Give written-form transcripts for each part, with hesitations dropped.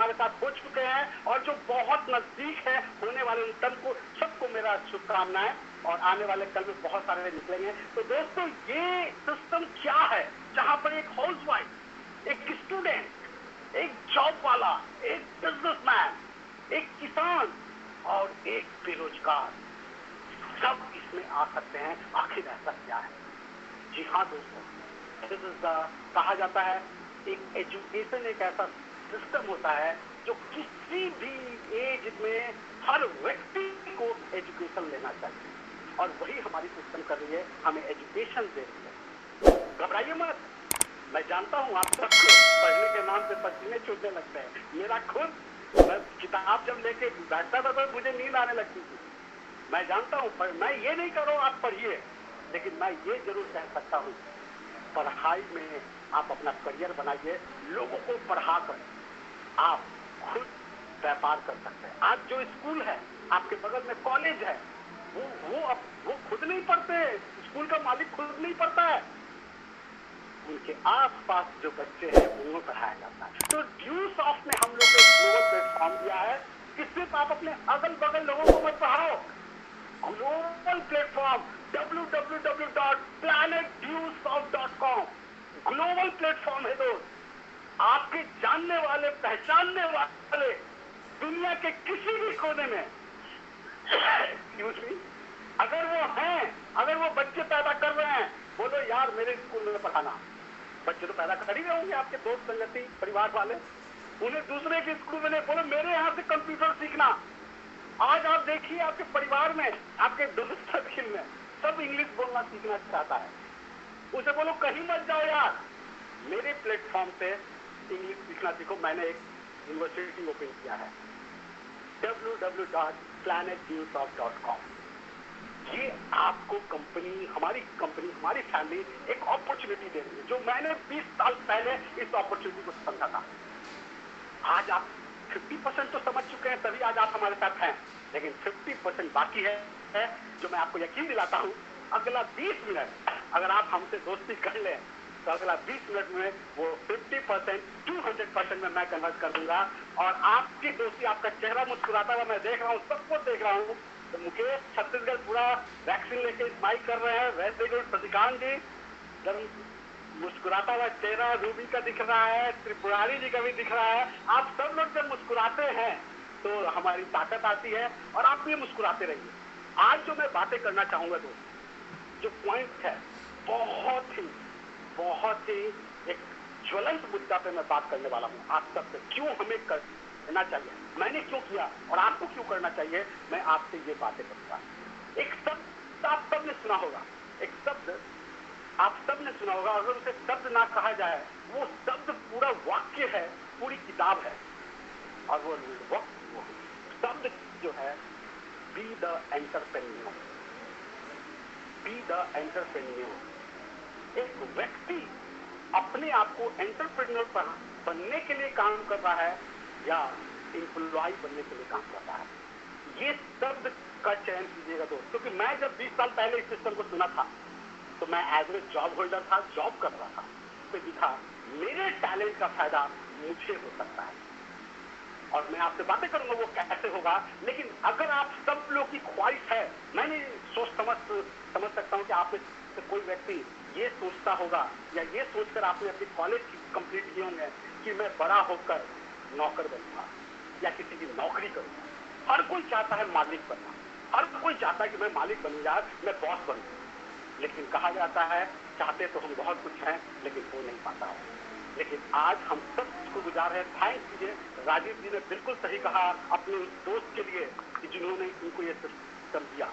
हमारे साथ हो चुके हैं और जो बहुत नजदीक है होने वाले उन सबको सबको मेरा शुभकामनाएं और आने वाले कल में बहुत सारे निकलेंगे। तो दोस्तों ये सिस्टम क्या है जहां पर एक हाउसवाइफ, एक स्टूडेंट, एक जॉब वाला, एक बिजनेसमैन, एक किसान और एक बेरोजगार सब इसमें आ सकते हैं। आखिर ऐसा क्या है? जी हाँ दोस्तों, कहा जाता है एक एजुकेशन एक ऐसा सिस्टम होता है जो किसी भी एज में हर व्यक्ति को एजुकेशन लेना चाहिए और वही हमारी सिस्टम कर रही है, हमें एजुकेशन दे रही है। घबराइए मत, मैं जानता हूँ आप सबको पढ़ने के नाम पे पसीने छूटने लगते हैं। मेरा खुद, मैं किताब जब लेके बैठता था तो मुझे नींद आने लगती थी। मैं जानता हूँ, मैं ये नहीं कह रहा हूँ आप पढ़िए, लेकिन मैं ये जरूर कह सकता हूँ पढ़ाई में आप अपना करियर बनाइए, लोगों को पढ़ा कर आप खुद व्यापार कर सकते हैं। आज जो स्कूल है, आपके बगल में कॉलेज है, वो खुद नहीं पढ़ते, स्कूल का मालिक खुद नहीं पढ़ता है, उनके आसपास जो बच्चे हैं उनको पढ़ाया जाता है। तो ड्यूसॉफ्ट ने हम लोग को एक ग्लोबल प्लेटफॉर्म दिया है कि सिर्फ आप अपने अगल बगल लोगों को मत पढ़ाओ, global platform www.planetviewsoft.com global platform है दोस्त। आपके जानने वाले, पहचानने वाले दुनिया के किसी भी कोने में एक्सक्यूज मी, अगर वो हैं, अगर वो बच्चे पैदा कर रहे हैं, बोलो यार मेरे स्कूल में पढ़ाना। बच्चे तो पैदा कर ही रहे होंगे आपके दोस्त, संगति, परिवार वाले, उन्हें दूसरे के स्कूल में बोलो मेरे यहाँ से कंप्यूटर सीखना। आज आप देखिए आपके परिवार में, आपके दोस्त सर्किल में सब इंग्लिश बोलना सीखना चाहता है। उसे बोलो कहीं मत जाओ यार, मेरे प्लेटफॉर्म पे इंग्लिश सीखना सीखो। मैंने एक यूनिवर्सिटी ओपन किया है www.planetviewsoft.com। ये आपको हमारी कंपनी, हमारी फैमिली एक अपॉर्चुनिटी दे रही है जो मैंने 20 साल पहले इस अपॉर्चुनिटी को समझा था। आज आप 50% तो समझ चुके हैं, तभी आज आप हमारे साथ हैं, लेकिन 50% बाकी है जो मैं आपको यकीन दिलाता हूं अगला 20 मिनट अगर आप हमसे दोस्ती कर लें तो अगला 20 मिनट में वो 50% 200% में मैं कन्वर्ट कर दूंगा और आपकी दोस्ती, आपका चेहरा मुस्कुराता हुआ मैं देख रहा हूँ, सबको देख रहा हूँ। तो मुकेश छत्तीसगढ़ पूरा वैक्सीन लेके स्माइल कर रहे हैं, वैसे गुड प्रतिकांत जी मुस्कुराता हुआ चेहरा रूबी का दिख रहा है, त्रिपुरारी जी का भी दिख रहा है। आप सब लोग जब मुस्कुराते हैं तो हमारी ताकत आती है और आप भी मुस्कुराते रहिए। आज जो मैं बातें करना चाहूंगा दोस्त, जो पॉइंट है बहुत ही एक ज्वलंत मुद्दा पे मैं बात करने वाला हूँ आप सबसे। क्यों हमें करना चाहिए, मैंने क्यों किया और आपको क्यों करना चाहिए, मैं आपसे ये बातें करूंगा। एक शब्द आप सबने सुना होगा, एक शब्द आप सबने सुना होगा, अगर उसे शब्द ना कहा जाए वो शब्द पूरा वाक्य है, पूरी किताब है। और वो शब्द जो है be the entrepreneur. Be the entrepreneur. एक व्यक्ति अपने आप को एंटरप्रेन्योर बनने के लिए काम कर रहा है या एम्प्लॉय बनने के लिए काम कर रहा है, ये शब्द का चयन कीजिएगा दोस्त। क्योंकि मैं जब 20 साल पहले इस सिस्टम को सुना था तो मैं एज ए जॉब होल्डर था, जॉब कर रहा था, तो दिखा मेरे टैलेंट का फायदा मुझे हो सकता है और मैं आपसे बातें करूंगा वो कैसे होगा। लेकिन अगर आप सब लोग की ख्वाहिश है, मैं नहीं समझ सकता हूं कि आप में से कोई व्यक्ति ये सोचता होगा या ये सोचकर आपने अपनी कॉलेज कंप्लीट किए होंगे कि मैं बड़ा होकर नौकर बनूंगा या किसी की नौकरी करूंगा। हर कोई चाहता है मालिक बनना, हर कोई चाहता है कि मैं मालिक बनूं यार, मैं बॉस बनूं। लेकिन कहा जाता है चाहते तो हम बहुत कुछ हैं लेकिन हो नहीं पाता है। लेकिन आज हम सब इसको गुजार रहे हैं। थैंक्स कीजिए, राजीव जी ने बिल्कुल सही कहा अपने उस दोस्त के लिए कि जिन्होंने इनको ये सिस्टम दिया।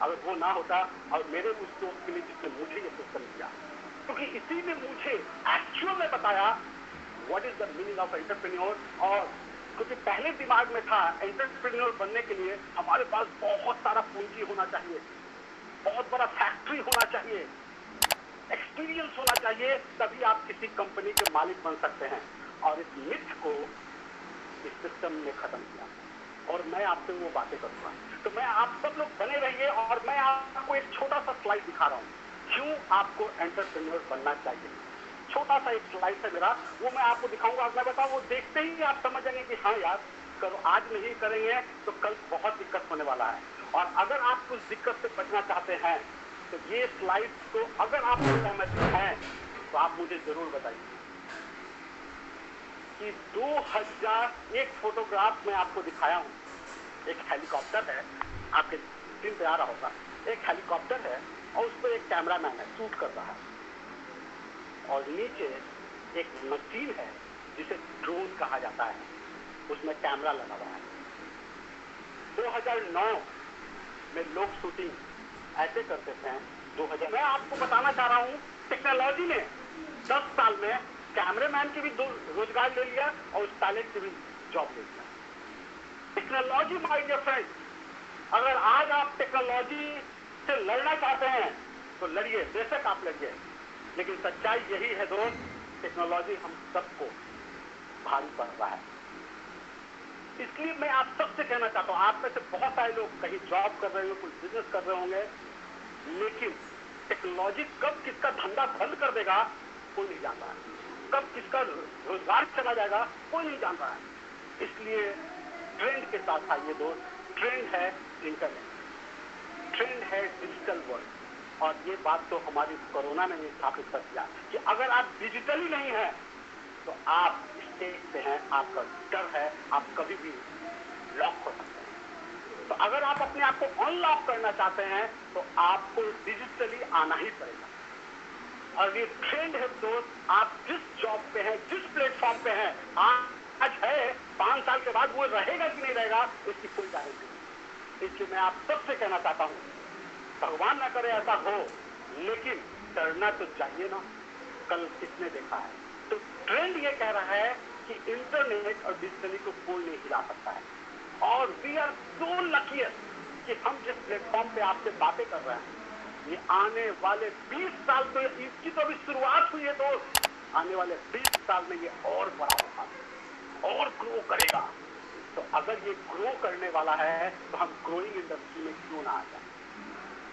अगर वो ना होता और मेरे उस दोस्त के लिए जिसने मुझे ये सिस्टम दिया, क्योंकि इसी ने मुझे एक्चुअल में बताया what is the meaning of entrepreneur. और क्योंकि पहले दिमाग में था एंटरप्रेन्योर बनने के लिए हमारे पास बहुत सारा पूंजी होना चाहिए, बहुत बड़ा फैक्ट्री होना चाहिए, एक्सपीरियंस होना चाहिए, तभी आप किसी कंपनी के मालिक बन सकते हैं। और इस मिथ को इस सिस्टम ने खत्म किया और मैं आपसे वो बातें करूंगा। तो मैं आप सब लोग बने रहिए और मैं आपको एक छोटा सा स्लाइड दिखा रहा हूं क्यों आपको एंटरप्रेन्योर बनना चाहिए। छोटा सा एक स्लाइड है मेरा, वो मैं आपको दिखाऊंगा। मैं बताऊं, वो देखते ही आप समझ जाएंगे कि हाँ यार, करो, आज नहीं करेंगे तो कल बहुत दिक्कत होने वाला है। और अगर आप उस दिक्कत से बचना चाहते हैं तो ये स्लाइड को अगर आप सहमत हैं तो आप मुझे जरूर बताइए कि 2000 एक फोटोग्राफ मैं आपको दिखाया हूं। एक हेलीकॉप्टर है, आपके स्क्रीन पे आ रहा होगा, एक हेलीकॉप्टर है और उस पर एक कैमरामैन है, शूट कर रहा है, और नीचे एक मशीन है जिसे ड्रोन कहा जाता है, उसमें कैमरा लगा हुआ है। 2009 में लोग शूटिंग ऐसे करते थे। 2000 मैं आपको बताना चाह रहा हूं, टेक्नोलॉजी ने 10 साल में कैमरामैन की भी रोजगार ले लिया और उस पायलट की भी जॉब ले लिया। टेक्नोलॉजी माय डियर फ्रेंड, अगर आज आप टेक्नोलॉजी से लड़ना चाहते हैं तो लड़िए, बेशक आप लड़िए, लेकिन सच्चाई यही है दोस्त, टेक्नोलॉजी हम सबको भारी पड़ रहा है। इसलिए मैं आप सबसे कहना चाहता हूं, आप में से बहुत सारे लोग कहीं जॉब कर रहे होंगे, कुछ बिजनेस कर रहे होंगे, लेकिन टेक्नोलॉजी कब किसका धंधा बंद कर देगा कोई नहीं जान रहा है, कब किसका रोजगार चला जाएगा कोई नहीं जान रहा है। इसलिए ट्रेंड के साथ आइए दोस्त, ट्रेंड है इंटरनेट, ट्रेंड है डिजिटल वर्ल्ड। और ये बात तो हमारी कोरोना ने स्थापित कर दिया कि अगर आप डिजिटली नहीं है तो आप स्टेज पे हैं, आपका डर है, आप कभी भी लॉक हो सकते हैं। तो अगर आप अपने आप को अनलॉक करना चाहते हैं तो आपको डिजिटली आना ही पड़ेगा। और ये ट्रेंड है दोस्त, आप जिस जॉब पे हैं, जिस प्लेटफॉर्म पे हैं, आज है, 5 साल के बाद वो रहेगा कि नहीं रहेगा इसकी कोई गारंटी नहीं। इसलिए मैं आप सबसे कहना चाहता हूं, भगवान ना करे ऐसा हो, लेकिन डरना तो चाहिए ना। कल किसने देखा है? तो ट्रेंड ये कह रहा है कि इंटरनेट और डिजिटली को कोई नहीं हिला सकता है। और वी आर सो लकीस्ट कि हम जिस प्लेटफॉर्म पे आपसे बातें कर रहे हैं, ये आने वाले 20 साल तो इसकी तो अभी शुरुआत हुई है दोस्त, आने वाले 20 साल में ये और बड़ा होगा और ग्रो करेगा। तो अगर ये ग्रो करने वाला है तो हम ग्रोइंग इंडस्ट्री में क्यों ना आ जाए?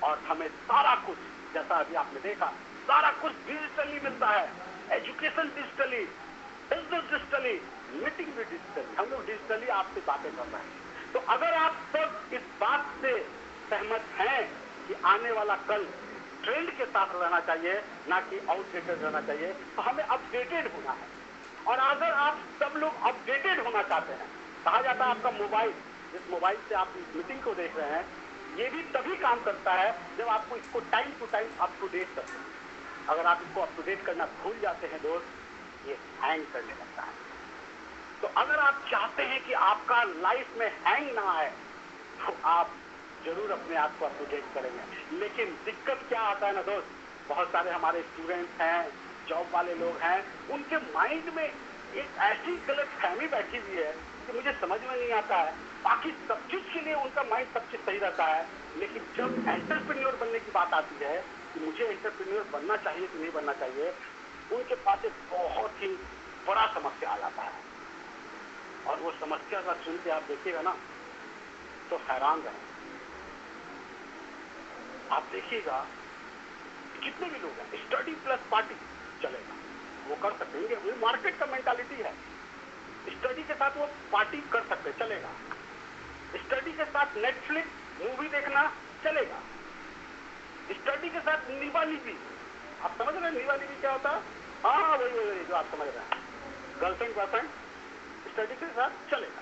और हमें सारा कुछ, जैसा अभी आपने देखा, सारा कुछ डिजिटली मिलता है, education digitally, business digitally, meeting भी डिजिटली, हम लोग डिजिटली आपसे बातें कर रहे हैं। तो अगर आप सब इस बात से सहमत हैं कि आने वाला कल ट्रेंड के साथ रहना चाहिए, ना कि आउटडेटेड रहना चाहिए, तो हमें अपडेटेड होना है। और अगर आप सब लोग अपडेटेड होना चाहते हैं, कहा जाता है आपका मोबाइल, जिस मोबाइल से आप इस मीटिंग को देख रहे हैं, ये भी तभी काम करता है जब आपको इसको time to time up to date करते हैं। अगर आप इसको अप टू डेट करना भूल जाते हैं दोस्त, ये हैंग करने लगता है। तो अगर आप चाहते हैं कि आपका लाइफ में हैंग ना आए तो आप जरूर अपने आप को अप टू डेट करेंगे। लेकिन दिक्कत क्या आता है ना दोस्त, बहुत सारे हमारे स्टूडेंट्स हैं, जॉब वाले लोग हैं, उनके माइंड में एक ऐसी गलत फहमी बैठी हुई है कि मुझे समझ में नहीं आता है। बाकी सब चीज के लिए उनका माइंड सब चीज सही रहता है, लेकिन जब एंटरप्रेन्योर बनने की बात आती है कि मुझे एंटरप्रेन्योर बनना चाहिए कि नहीं बनना चाहिए, उनके पास एक बहुत ही बड़ा समस्या आ जाता है। और वो समस्या का सुन के आप देखिएगा ना तो हैरान रहें। आप देखिएगा कितने भी लोग हैं, स्टडी प्लस पार्टी चलेगा, वो कर सकते हैं, वो मार्केट का मेंटालिटी है। स्टडी के साथ वो पार्टी कर सकते, चलेगा। स्टडी के साथ नेटफ्लिक्स मूवी देखना चलेगा। स्टडी के साथ नीवा नीति, आप समझ रहे हैं नीवा नीति क्या होता है? हाँ, वही जो आप समझ रहे हैं, गर्लफ्रेंड बॉयफ्रेंड स्टडी के साथ चलेगा।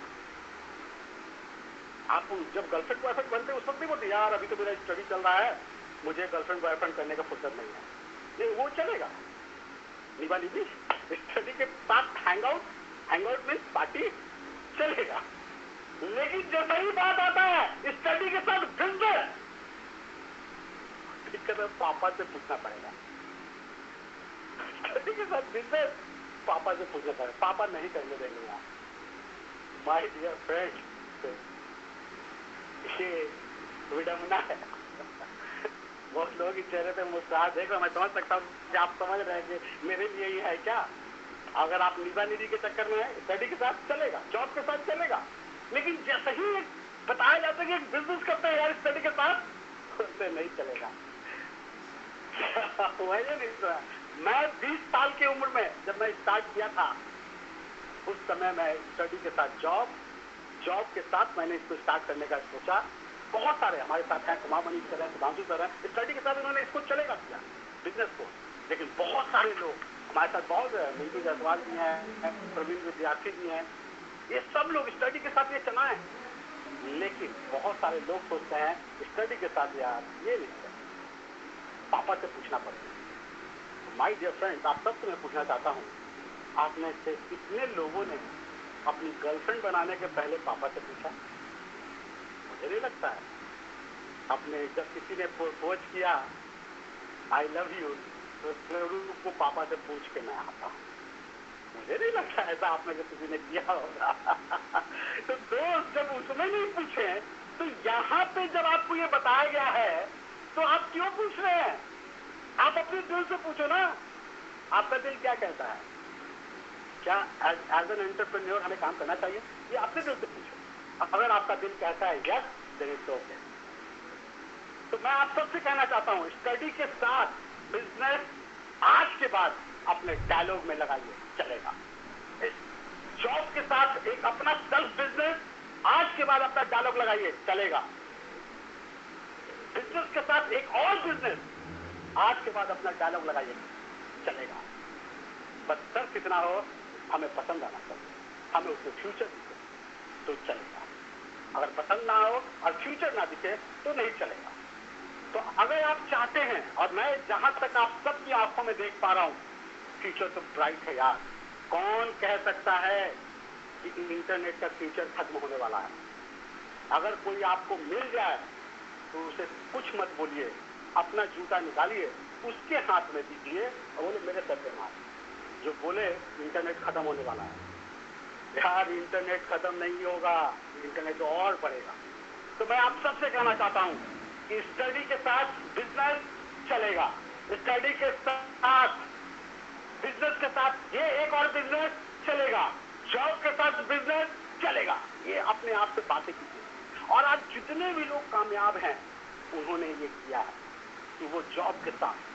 आप जब गर्लफ्रेंड बॉयफ्रेंड बनते उस वक्त नहीं बोलते यार अभी तो मेरा स्टडी चल रहा है, मुझे गर्लफ्रेंड बॉयफ्रेंड करने का फुर्सत नहीं है, ये वो चलेगा। नीवा नीति, स्टडी के साथ हैंगआउट मीन्स पार्टी चलेगा। लेकिन जैसा ही बात आता है स्टडी के साथ बिजनेस, दिक्कत है, पापा से पूछना पड़ेगा। स्टडी के साथ बिजनेस पापा से पूछना पड़ेगा, पापा नहीं करने देंगे यार। माय डियर फ्रेंड, ये विडम्बना है। बहुत लोगों के चेहरे पे मुस्कुराहट देखो, मैं समझ सकता हूँ कि आप समझ रहे हैं कि मेरे लिए ये है क्या। अगर आप निभा निधि के चक्कर में है, स्टडी के साथ चलेगा, जॉब के साथ चलेगा, लेकिन जैसे ही बताया जाता है कि एक बिजनेस करते हैं यार स्टडी के साथ, उससे नहीं चलेगा। वही नहीं, मैं 20 साल की उम्र में जब मैं स्टार्ट किया था, उस समय मैं स्टडी के साथ जॉब के साथ मैंने इसको स्टार्ट करने का सोचा। बहुत सारे हमारे साथ हैं, कुमार मनीष कर रहे हैं, सुधांशु कर रहे हैं, स्टडी के साथ उन्होंने इसको चलेगा किया बिजनेस को। लेकिन बहुत सारे लोग हमारे साथ, बहुत मिंटू जायसवाल भी हैं, प्रवीण विद्यार्थी भी हैं, ये सब लोग स्टडी के साथ ये चलाएं। लेकिन बहुत सारे लोग सोचते हैं स्टडी के साथ यार ये नहीं है, पापा से पूछना पड़ता है। माय डियर फ्रेंड्स, आप सबसे मैं पूछना चाहता हूँ, आप में से कितने लोगों ने अपनी गर्लफ्रेंड बनाने के पहले पापा से पूछा? मुझे नहीं लगता है। आपने जब किसी ने प्रपोज किया आई लव यू, तो जरूर उसको पापा से पूछ के मैं आता हूँ। मुझे नहीं लगता ऐसा आप में से किसी ने किया होगा। तो दोस्त जब उसमें नहीं पूछे, तो यहाँ पे जब आपको ये बताया गया है, तो आप क्यों पूछ रहे हैं? आप अपने दिल से पूछो ना, आपका दिल क्या कहता है? क्या एज एन एंटरप्रेन्योर हमें काम करना चाहिए? ये अपने दिल से पूछो। अगर आपका दिल कहता है यस, देन इट्स ओके। तो मैं आप सबसे कहना चाहता हूँ, स्टडी के साथ बिजनेस आज के बाद अपने डायलॉग में लगाइए, चलेगा। जॉब के साथ एक अपना सेल्फ बिजनेस आज के बाद अपना डायलॉग लगाइए, चलेगा। बिजनेस के साथ एक और बिजनेस आज के बाद अपना डायलॉग लगाइए, चलेगा। बस सिर्फ कितना हो, हमें पसंद आना चाहिए, हमें उसमें फ्यूचर दिखे तो चलेगा। अगर पसंद ना हो और फ्यूचर ना दिखे तो नहीं चलेगा। तो अगर आप चाहते हैं, और मैं जहां तक आप सबकी आंखों में देख पा रहा हूं, फ्यूचर तो ब्राइट है यार। कौन कह सकता है कि इंटरनेट का फ्यूचर खत्म होने वाला है? अगर कोई आपको मिल जाए तो उसे कुछ मत बोलिए, अपना जूता निकालिए, उसके हाथ में दीजिए और बोले मेरे सर पे मार। जो बोले इंटरनेट खत्म होने वाला है, यार इंटरनेट खत्म नहीं होगा, इंटरनेट तो और बढ़ेगा। तो मैं आप सबसे कहना चाहता हूं कि स्टडी के साथ बिजनेस चलेगा, स्टडी के साथ बिजनेस के साथ ये एक और बिजनेस चलेगा, जॉब के साथ बिजनेस चलेगा। ये अपने आप से बातें कीजिए। और आज जितने भी लोग कामयाब हैं, उन्होंने ये किया है कि वो जॉब के साथ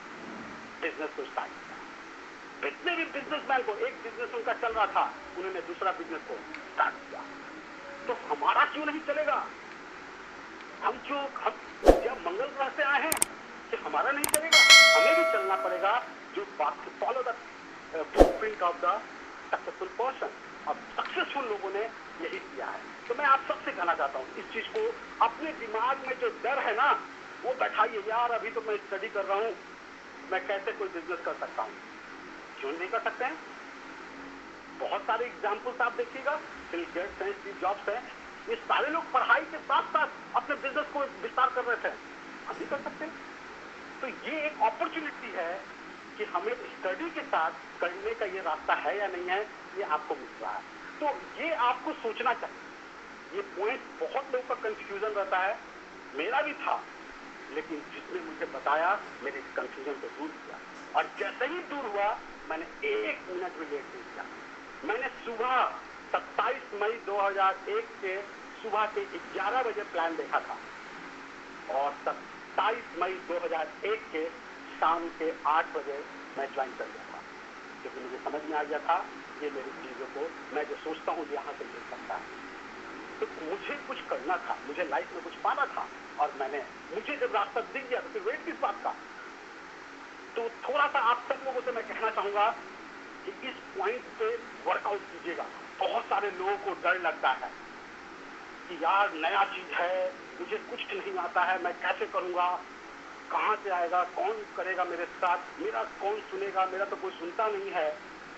बिजनेस को स्टार्ट किया। जितने भी बिजनेसमैन को एक बिजनेस उनका चल रहा था, उन्होंने दूसरा बिजनेस को स्टार्ट किया। तो हमारा क्यों नहीं चलेगा? हम जब मंगल ग्रह से आए हैं कि हमारा नहीं चलेगा, हमें भी चलना पड़ेगा। जो follow the blueprint of the successful person, और सक्सेसफुल लोगों ने यही किया है। तो मैं आप सबसे कहना चाहता हूँ, इस चीज को अपने दिमाग में जो डर है ना, वो बैठाइए। यार अभी तो मैं स्टडी कर रहा हूँ, मैं कैसे कोई बिजनेस कर सकता हूँ? क्यों नहीं कर सकते हैं? बहुत सारे एग्जाम्पल्स आप देखिएगा, बिल गेट्स हैं, स्टीव जॉब्स हैं, ये सारे लोग पढ़ाई के साथ साथ अपने बिजनेस को विस्तार कर रहे थे। हम भी कर सकते हैं। तो ये एक अपॉर्चुनिटी है कि हमें स्टडी के साथ करने का ये रास्ता है या नहीं है, ये आपको मिल रहा है। तो ये आपको सोचना चाहिए। ये पॉइंट बहुत लोगों का कंफ्यूजन रहता है, मेरा भी था, लेकिन जिसने मुझे बताया मेरे कंफ्यूजन को दूर किया। और जैसे ही दूर हुआ, मैंने 1 मिनट भी लेट नहीं किया। मैंने सुबह 27 मई 2001 के सुबह के 11 बजे प्लान देखा था, और 27 मई 2001 के शाम के 8 बजे मैं ज्वाइन कर गया था, क्योंकि मुझे समझ में आ गया था ये मेरी चीजों को, मैं जो सोचता हूँ यहाँ से मिल सकता है। तो मुझे कुछ करना था, मुझे लाइफ में कुछ पाना था, और मुझे जब रास्ता दिख गया तो फिर वेट किस बात का? तो थोड़ा सा आप सब लोगों से मैं कहना चाहूंगा कि इस पॉइंट पे वर्कआउट कीजिएगा। बहुत सारे लोगों को डर लगता है कि यार नया चीज है, मुझे कुछ नहीं आता है, मैं कैसे करूंगा, कहां से आएगा, कौन करेगा मेरे साथ, मेरा कौन सुनेगा, मेरा तो कोई सुनता नहीं है।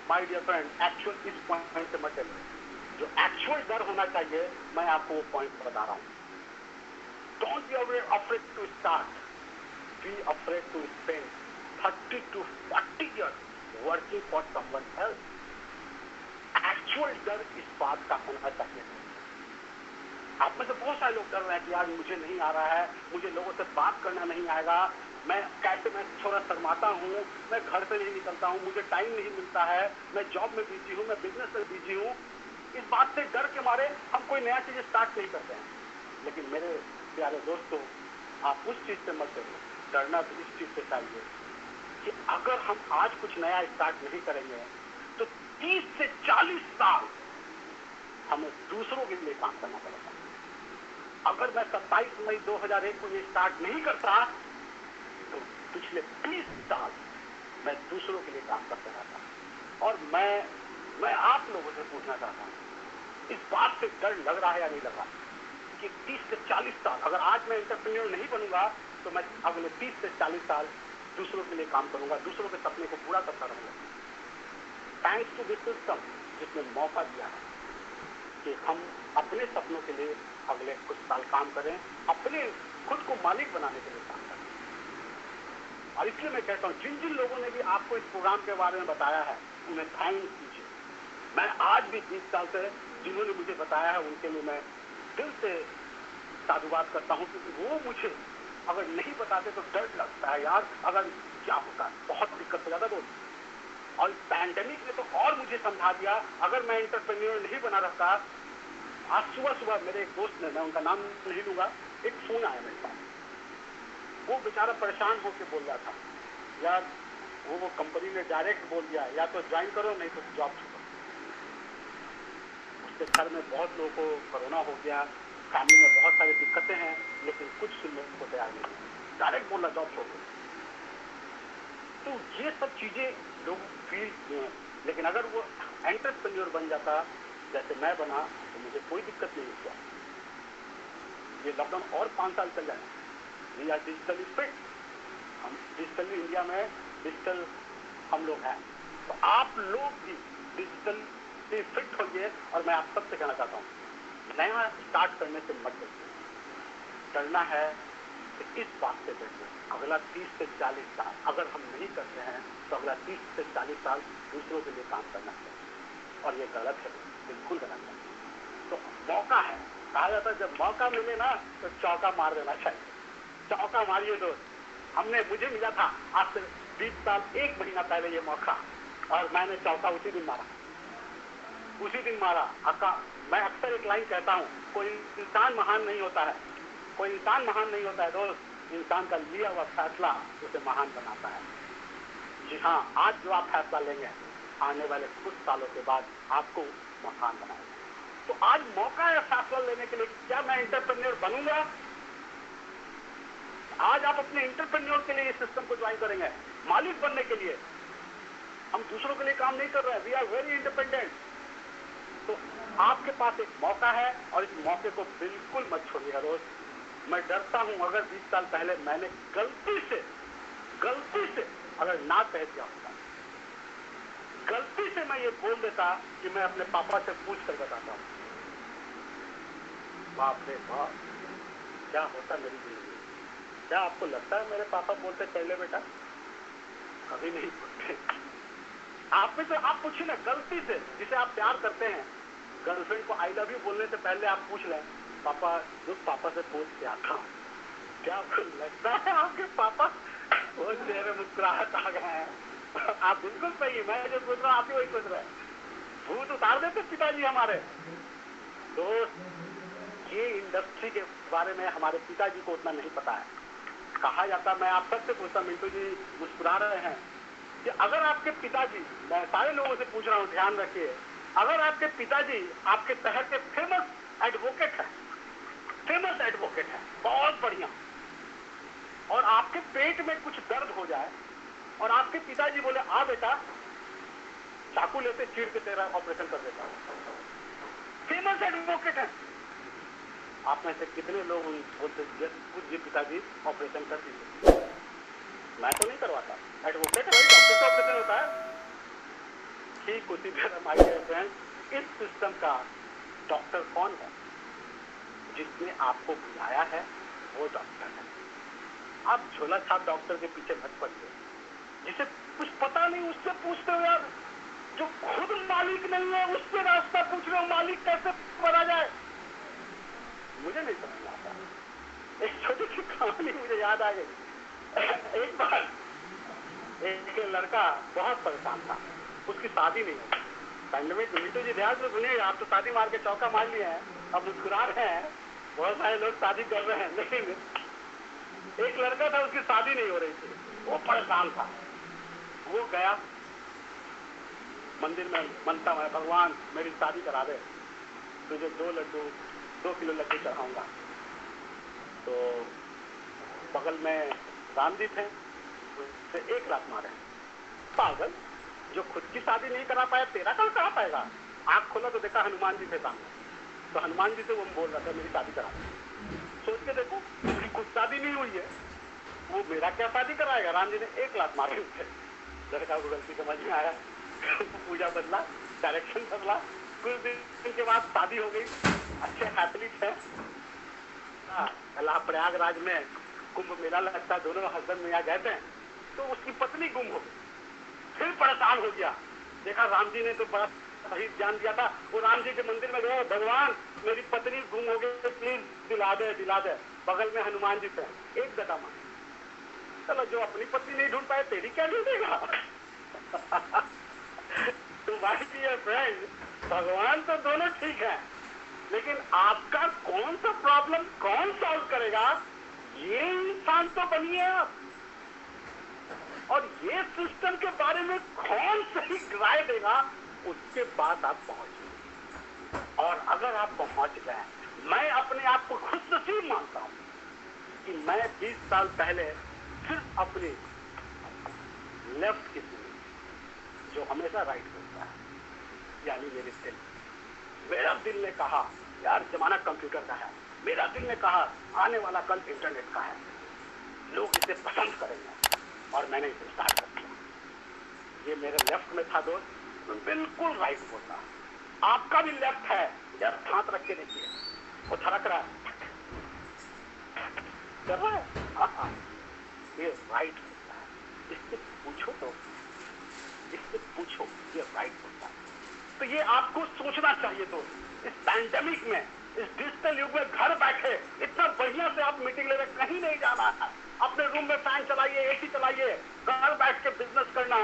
माय डियर फ्रेंड, एक्चुअल इस पॉइंट से मत डरिए। जो एक्चुअल डर होना चाहिए, मैं आपको वो पॉइंट बता रहा हूँ। Don't be afraid to start, be afraid to spend 30 to 40 years working for someone else. Actual डर इस बात का होना चाहिए। आप में से बहुत सारे लोग डर रहे हैं कि यार मुझे नहीं आ रहा है, मुझे लोगों से बात करना नहीं आएगा, मैं थोड़ा शर्माता हूँ, मैं घर से नहीं निकलता हूँ, मुझे टाइम नहीं मिलता है, मैं जॉब में बिजी हूँ, मैं बिजनेस में बिजी हूँ। इस बात से डर के मारे हम कोई नया चीज स्टार्ट नहीं करते हैं। लेकिन मेरे प्यारे दोस्तों, आप उस चीज से मत डरिए, डरना तो इस चीज से चाहिए कि अगर हम आज कुछ नया स्टार्ट नहीं करेंगे तो 30 से 40 साल हमें दूसरों के लिए काम करना पड़ेगा। अगर मैं 27 मई 2001 को ये स्टार्ट नहीं करता तो पिछले 20 साल मैं दूसरों के लिए काम करता रहता। और मैं आप लोगों से पूछना चाहता हूँ, इस बात से डर लग रहा है या नहीं लग रहा कि 30 से 40 साल अगर आज मैं एंटरप्रेन्योर नहीं बनूंगा तो मैं अगले 30 से 40 साल दूसरों के लिए काम करूंगा, दूसरों के सपने को पूरा करता रहूंगा। थैंक्स टू दिस सिस्टम जिसने मौका दिया है कि हम अपने सपनों के लिए अगले कुछ साल काम करें, अपने खुद को मालिक बनाने के लिए काम करें। और इसलिए मैं कहता हूं, जिन जिन लोगों ने भी आपको इस प्रोग्राम के बारे में बताया है उन्हें थैंक्स कीजिए। मैं आज भी 20 साल से जिन्होंने मुझे बताया है उनके लिए मैं दिल से साधुवाद करता हूं, क्योंकि वो मुझे अगर नहीं बताते तो डर लगता है यार, अगर क्या होता है, बहुत दिक्कत हो जाता है। और पैंडेमिक ने तो और मुझे समझा दिया, अगर मैं एंटरप्रेन्योर नहीं बना रहता। आज सुबह सुबह मेरे एक दोस्त ने, मैं उनका नाम नहीं लूंगा, एक फोन आया मेरे पास। वो बेचारा परेशान होकर बोल रहा था, यार वो कंपनी ने डायरेक्ट बोल दिया या तो ज्वाइन करो नहीं तो जॉब छोड़ो। उसके घर में बहुत लोगों को कोरोना हो गया, फैमिली में बहुत सारी दिक्कतें हैं, लेकिन कुछ सुनने को तैयार नहीं, डायरेक्ट बोला जॉब छोड़ो। तो ये सब चीजें लोग फील किए हैं। लेकिन अगर वो एंटरप्रेन्योर बन जाता जैसे मैं बना तो मुझे कोई दिक्कत नहीं हुआ। ये लॉकडाउन और 5 साल चल जाए। वी आर डिजिटली फिट, हम डिजिटली इंडिया में डिजिटल हम लोग हैं, तो आप लोग भी डिजिटल फिट होइए। और मैं आप सबसे कहना चाहता हूँ, नया स्टार्ट करने से मत डरिए। डरना है तो इस बात से डरिए, अगला 30 से 40 साल अगर हम नहीं करते हैं तो अगला 30 से 40 साल दूसरों के लिए काम करना चाहिए। और ये गलत है, बिल्कुल गलत है। तो मौका है, कहा जाता है जब मौका मिले ना तो चौका मार देना चाहिए। चौका मारिए दोस्त। मुझे मिला था आज से 20 साल 1 महीना पहले ये मौका, और मैंने चौका उसी दिन मारा। मैं अक्सर एक लाइन कहता हूँ, कोई इंसान महान नहीं होता है, कोई इंसान महान नहीं होता है दोस्त, इंसान का लिया हुआ फैसला उसे महान बनाता है। जी हाँ, आज जो आप फैसला लेंगे आने वाले कुछ सालों के बाद आपको महान बनाएगा। तो आज मौका है फैसला लेने के लिए, क्या मैं एंटरप्रेन्योर बनूंगा? आज आप अपने एंटरप्रेन्योर के लिए इस सिस्टम को ज्वाइन करेंगे, मालिक बनने के लिए। हम दूसरों के लिए काम नहीं कर रहे हैं, वी आर वेरी इंडिपेंडेंट। तो आपके पास एक मौका है और इस मौके को बिल्कुल मत छोड़िएगा दोस्त। मैं डरता हूं अगर 20 साल पहले मैंने गलती से अगर ना कह दिया होता, गलती से मैं ये बोल देता कि मैं अपने पापा से पूछ कर बताता हूं, बाप रे बाप क्या होता मेरी जिंदगी। क्या आपको लगता है मेरे पापा बोलते पहले बेटा? कभी नहीं बोलते। आप में तो आप पूछिए ना, गलती से जिसे आप प्यार करते हैं, गर्लफ्रेंड को आई लव यू बोलने से पहले आप पूछ लें, पापा से पूछ के आता हूँ, क्या आपको लगता है आपके पापा? वो चेहरे मुस्कुराहट आ गए हैं। आप बिल्कुल सही, मैं जो सोच रहा हूँ आप भी वही सोच रहे हैं। भूत उतार देते पिताजी हमारे। तो ये इंडस्ट्री के बारे में हमारे पिताजी को उतना नहीं पता है। कहा जाता, मैं आप सबसे पूछता, मिंटू जी मुस्कुरा रहे हैं, कि अगर आपके पिताजी, मैं सारे लोगों से पूछ रहा हूँ ध्यान रखिए, अगर आपके पिताजी आपके शहर के फेमस एडवोकेट है, बहुत बढ़िया, और आपके पेट में कुछ दर्द हो जाए और आपके पिताजी बोले आ बेटा चाकू लेते चीर के तेरा ऑपरेशन कर देता हूं, फेमस एडवोकेट है, आप में से कितने लोग बोलते जी पिताजी ऑपरेशन कर दीजिए? मैं तो नहीं करवाता, एडवोकेट है भाई, डॉक्टर से ऑपरेशन होता है। ठीक उसी तरह माय डियर फ्रेंड, इस सिस्टम का डॉक्टर कौन है? जिसने आपको बुलाया है वो डॉक्टर है। आप झोला छाप डॉक्टर के पीछे मत पड़िए, जिसे कुछ पता नहीं उससे पूछते हो यार, जो खुद मालिक नहीं है उससे रास्ता पूछ रहे हो, मालिक कैसे बना जाए? मुझे नहीं समझ आता। एक छोटी सी कहानी मुझे याद आ गई। एक बार एक लड़का बहुत परेशान था, उसकी शादी नहीं हुई। पैंडेमिक मिंटू जी ध्यान से सुनिए, आप तो शादी मार के चौका मार लिए हैं, अब मुस्कुरा रहे हैं, बहुत सारे लोग शादी कर रहे हैं, लेकिन एक लड़का था उसकी शादी नहीं हो रही थी, वो परेशान था। वो गया मंदिर में, मनता है भगवान मेरी शादी करा दे, तुझे 2 किलो लड्डू चढ़ाऊंगा। तो बगल में राम जी थे, उससे एक लात मारे। पागल, जो खुद की शादी नहीं करा पाया तेरा कहाँ करा पाएगा। आंख खोला तो देखा हनुमान जी थे सामने, तो हनुमान जी से वो बोल रहा था मेरी शादी करा दे। सोच के देखो, उसकी खुद शादी नहीं हुई है, वो मेरा क्या शादी कराएगा। राम जी ने एक लात मारे उसे। लड़का को गलती समझ में आया, पूजा बदला, डायरेक्शन बदला। कुछ दिन के बाद शादी हो गई, अच्छे एथलीट है। प्रयागराज में कुंभ मेला लगता, दोनों हस्बैंड में गए थे, तो उसकी पत्नी गुम हो गई। फिर परेशान हो गया, देखा राम जी ने तो बड़ा सही जान दिया था। वो राम जी के मंदिर में गए, भगवान मेरी पत्नी गुम हो गई, प्लीज दिला दे दिला दे। बगल में हनुमान जी थे, एक गदा मार। चलो, जो अपनी पत्नी नहीं ढूंढ पाए तेरी क्या ढूंढेगा। तो भाई डियर फ्रेंड, भगवान तो दोनों ठीक है, लेकिन आपका कौन सा प्रॉब्लम कौन सॉल्व करेगा, ये इंसान तो बनिए आप। और ये सिस्टम के बारे में कौन सही राय देगा, उसके बाद आप पहुंचे। और अगर आप पहुंच गए, मैं अपने आप को खुशनसीब मानता हूं कि मैं 20 साल पहले सिर्फ अपनी लेफ्ट की सुनी, जो हमेशा राइट होता है, यानी मेरे दिल। मेरा दिल ने कहा यार जमाना कंप्यूटर का है, मेरा दिल ने कहा आने वाला कल इंटरनेट का है, लोग इसे पसंद करेंगे, और मैंने इसे स्टार्ट कर दिया। ये मेरे लेफ्ट में था दोस्त, बिल्कुल राइट बोलता। आपका भी लेफ्ट है, जब हाथ रख के देखिए, वो थरक रहा है, कर रहा है, हाँ, ये राइट होता है। इससे पूछो तो, इससे पूछो, ये राइट होता है। तो ये आपको सोचना चाहिए दोस्त, इस पैंडेमिक में, इस डिजिटल युग में घर बैठे इतना बढ़िया से आप मीटिंग ले रहे, कहीं नहीं जाना है, अपने रूम में फैन चलाइए, एसी चलाइए, घर बैठ के बिजनेस करना,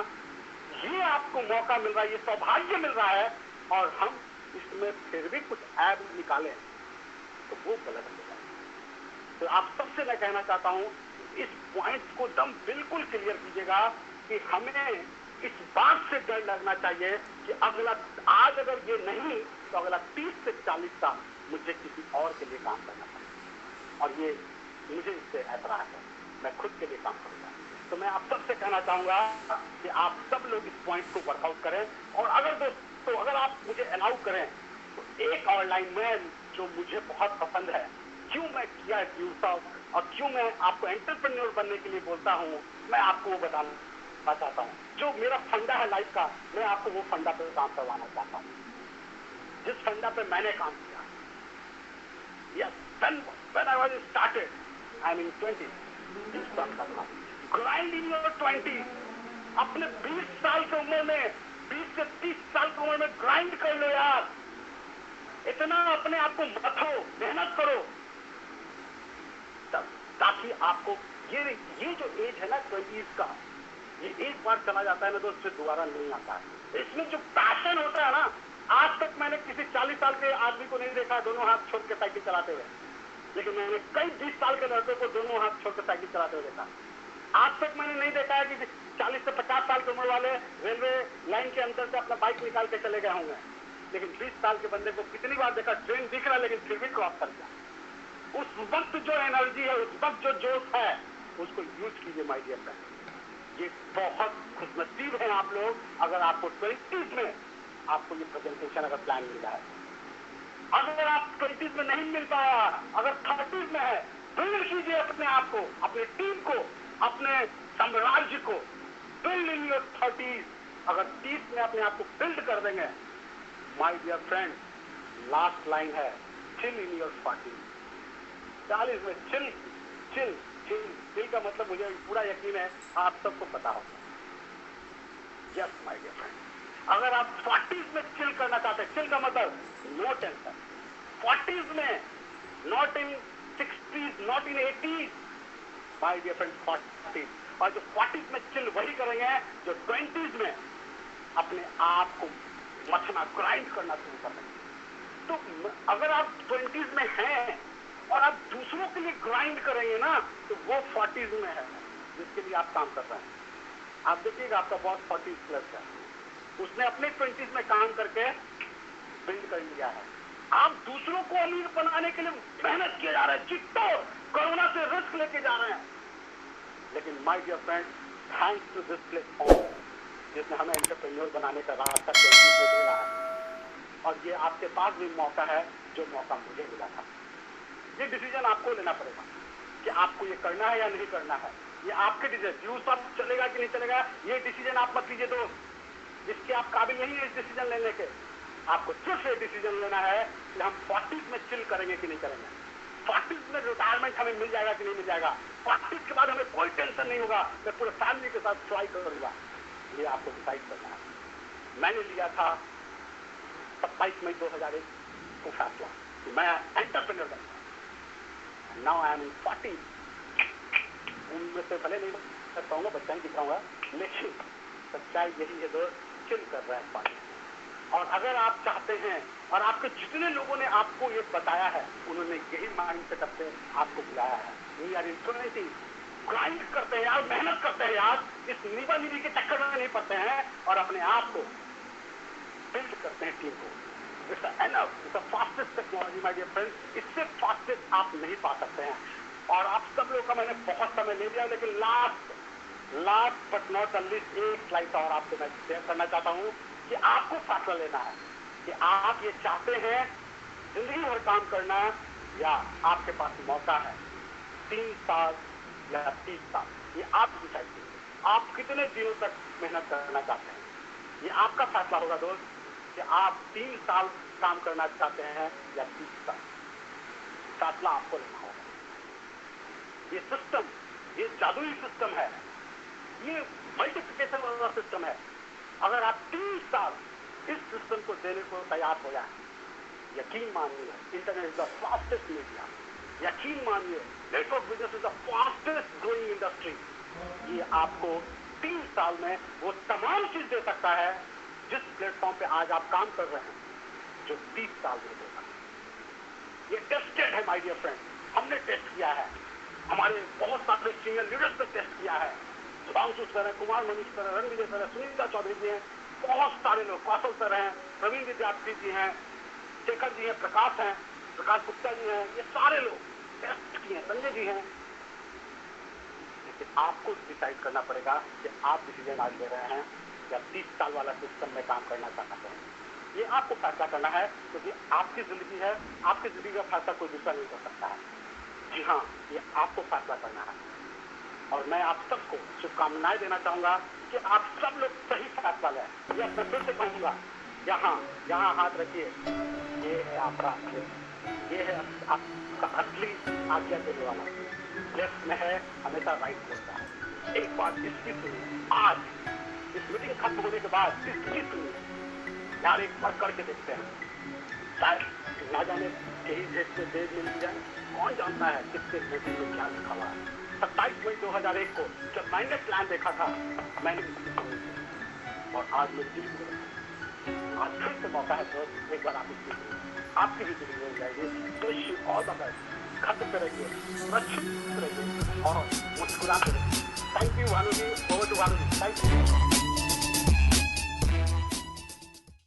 ये आपको मौका मिल रहा है, ये सौभाग्य मिल रहा है। और हम इसमें फिर भी कुछ ऐप निकाले तो वो गलत होगा। तो आप सबसे मैं कहना चाहता हूं, इस पॉइंट को दम बिल्कुल क्लियर कीजिएगा कि हमें इस बात से डर लगना चाहिए कि अगला, आज अगर ये नहीं तो अगला 30 से 40 साल मुझे किसी और के लिए काम करना पड़ेगा, और ये मुझे इससे ऐतराज है, मैं खुद के लिए काम करूंगा। तो मैं आप सबसे कहना चाहूंगा कि आप सब लोग इस पॉइंट को वर्कआउट करें। और अगर दोस्तों, अगर आप मुझे अलाउ करें तो एक और लाइन में जो मुझे बहुत पसंद है, क्यों मैं किया और क्यों मैं आपको एंटरप्रेन्योर बनने के लिए बोलता हूं, मैं आपको वो बताना चाहता हूं। जो मेरा फंडा है लाइफ का, मैं आपको वो फंडा पे काम करवाना चाहता हूं, जिस फंडा पे मैंने काम किया। Yes, when I was started, I'm in 20s, grind in your 20s, अपने 20 साल की उम्र में, 20 से 30 साल की उम्र में ग्राइंड कर लो यार, इतना अपने आप को मथो, मेहनत करो, ताकि आपको ये जो एज है ना 20s का, ये एक बार चला जाता है ना दोस्त, फिर दोबारा नहीं आता है। इसमें जो पैशन होता है ना, आज तक मैंने किसी 40 साल के आदमी को नहीं देखा दोनों हाथ छोड़ के साइकिल चलाते हुए, लेकिन मैंने कई 20 साल के लड़के को दोनों हाथ छोड़ के साइकिल चलाते हुए देखा। आज तक मैंने नहीं देखा है कि 40 से 50 साल की उम्र वाले रेलवे लाइन के अंदर से अपना बाइक निकाल के चले गए होंगे, लेकिन 20 साल के बंदे को कितनी बार देखा, ट्रेन दिख रहा है लेकिन फिर भी क्रॉस कर गया। उस वक्त जो एनर्जी है, उस वक्त जो जोश है, उसको यूज कीजिए माय डियर फ्रेंड। ये बहुत खुशनसीब है आप लोग, अगर आपको 20s में आपको ये प्रेजेंटेशन अगर प्लान मिल जाए। अगर आप 20s में नहीं मिल पाया, अगर 30s में है, बिल्ड कीजिए अपने आप को, अपने टीम को, अपने साम्राज्य को। Build in your 30s। अगर 30 में अपने आप को बिल्ड कर देंगे, my dear friend, last line है, चिल इन योर 40s। 40 में चिल चिल चिल चिल का मतलब मुझे पूरा यकीन है आप सबको पता होगा। यस माय डियर फ्रेंड, अगर आप 40s में चिल करना चाहते हैं, चिल का मतलब नो टेंशन, 40s में, not in 60s, not in 80s, my dear friend 40s। और जो 40s में चिल वही करेंगे जो 20s में अपने आप को मथना, ग्राइंड करना शुरू कर देंगे। तो अगर आप 20s में हैं और आप दूसरों के लिए ग्राइंड करेंगे ना, तो वो 40s में है जिसके लिए आप काम कर रहे हैं। आप देखिएगा आपका बॉस 40 प्लस है, उसने अपने 20s में काम करके बिल्ड कर लिया है। आप दूसरों को अमीर बनाने के लिए मेहनत किए जा रहे हैं, चिट्टो कोरोना से रिस्क लेके जा रहे हैं, लेकिन my dear friend, thanks to this platform जिसने हमें एंटरप्रेन्योर बनाने का रास्ता 20 में दिया है, और ये आपके पास भी मौका है जो मौका मुझे मिला था। ये डिसीजन आपको लेना पड़ेगा कि आपको ये करना है या नहीं करना है। ये आपके डिसीजन, व्यूज आप चलेगा कि नहीं चलेगा, ये डिसीजन आप मत लीजिए दोस्त, इसके आप काबिल नहीं है इस डिसीजन लेने के। आपको सिर्फ ये डिसीजन लेना है कि हम 40s में चिल करेंगे कि नहीं करेंगे, 40s में रिटायरमेंट हमें मिल जाएगा कि नहीं मिल जाएगा, 40s के बाद हमें कोई टेंशन नहीं होगा, मैं पूरे फैमिली के साथ फ्लाई करूंगा। ये आपको डिसाइड करना है। मैंने लिया था 27 मई 2001 को फैसला कि मैं एंटरप्रेन्योर बनूंगा। नाउ आई एम इन 40, उनमें से भले नहीं कर पाऊंगा, बच्चा नहीं दिखाऊंगा, लेकिन सच्चाई यही है दोस्त, चिल कर रहा है 40। और अगर आप चाहते हैं, और आपके जितने लोगों ने आपको ये बताया है, उन्होंने यही माइंड सेटअप से आपको बुलाया है। वी आर इन 20, ग्राइंड करते हैं यार, मेहनत करते हैं यार, इस नीबा नीबी के चक्कर में नहीं पड़ते हैं, और अपने आप को बिल्ड करते हैं टीम को। It's enough, it's fastest technology my dear friends, इससे फास्टेस्ट आप नहीं पा सकते हैं। और आप सब लोगों का मैंने बहुत समय ले लिया, लेकिन last but not the least एक स्लाइड और आपको मैं शेयर करना चाहता हूँ कि आपको फैसला लेना है कि आप ये चाहते हैं जिंदगी भर काम करना, या आपके पास मौका है 3 साल या 30 साल, ये आप डिसाइड कीजिए। आप कितने दिनों तक मेहनत करना चाहते हैं, ये आपका फैसला होगा दोस्त, कि आप 3 साल काम करना चाहते हैं या 30 साल। फैसला आपको लेना होगा। ये सिस्टम, ये जादुई सिस्टम है, ये मल्टीप्लिकेशन वाला सिस्टम है। अगर आप 3 साल इस सिस्टम को देने को तैयार हो जाए, यकीन मानिए internet is the fastest media, यकीन मानिए network business is the fastest growing industry. ये आपको 3 साल में वो तमाम चीज दे सकता है जिस प्लेटफॉर्म पे आज आप काम कर रहे हैं, जो 30 साल में देगा। ये टेस्टेड है माय डियर फ्रेंड, हमने टेस्ट किया है, हमारे बहुत सारे सीनियर लीडर्स ने टेस्ट किया है। सुधांशु सर है, कुमार मनीष सर है, रणविजय सर है, सुनीता चौधरी जी हैं, बहुत सारे लोग, कौशल सर हैं, प्रवीण विद्यार्थी जी हैं, शेखर जी हैं, प्रकाश हैं, प्रकाश गुप्ता जी हैं, ये सारे लोग टेस्ट किए हैं, संजय जी हैं। लेकिन आपको डिसाइड करना पड़ेगा कि आप डिसीजन आज ले रहे हैं या 30 साल वाला सिस्टम में काम करना चाहते हैं। ये आपको फैसला करना है, क्योंकि आपकी जिंदगी है, आपकी जिंदगी का फैसला कोई दूसरा नहीं कर सकता है। जी हाँ, ये आपको फैसला करना है। और मैं आप सबको शुभकामनाएं देना चाहूंगा कि आप सब लोग सही फैसला लें। ये मैं फिर से कहूंगा, यहाँ हाथ रखिए, ये है आपका असली, ये है आपका असली आज्ञा देने वाला। लेफ्ट में है हमेशा राइट होता है। एक बात इसकी सुनिए, आज इस मीटिंग खत्म होने के बाद इसकी सुनिए यार, एक बार करके देखते हैं, शायद ना जाने कहीं देश मिल जाए, कौन जानता है किसके मीटिंग में क्या लिखा हुआ है। 27 मई 2001 को जब मैंने प्लान देखा था, मैंने और आज मेरी आज फिर से मौका है दोस्त, एक बार आप आपकी भी जिंदगी मिल जाएगी। तो ऑल द बेस्ट, खत्म करेंगे, सुरक्षित रहिए और मुस्कुराते रहिए। Thank you Bhanu ji, over to Bhanu ji, thank you.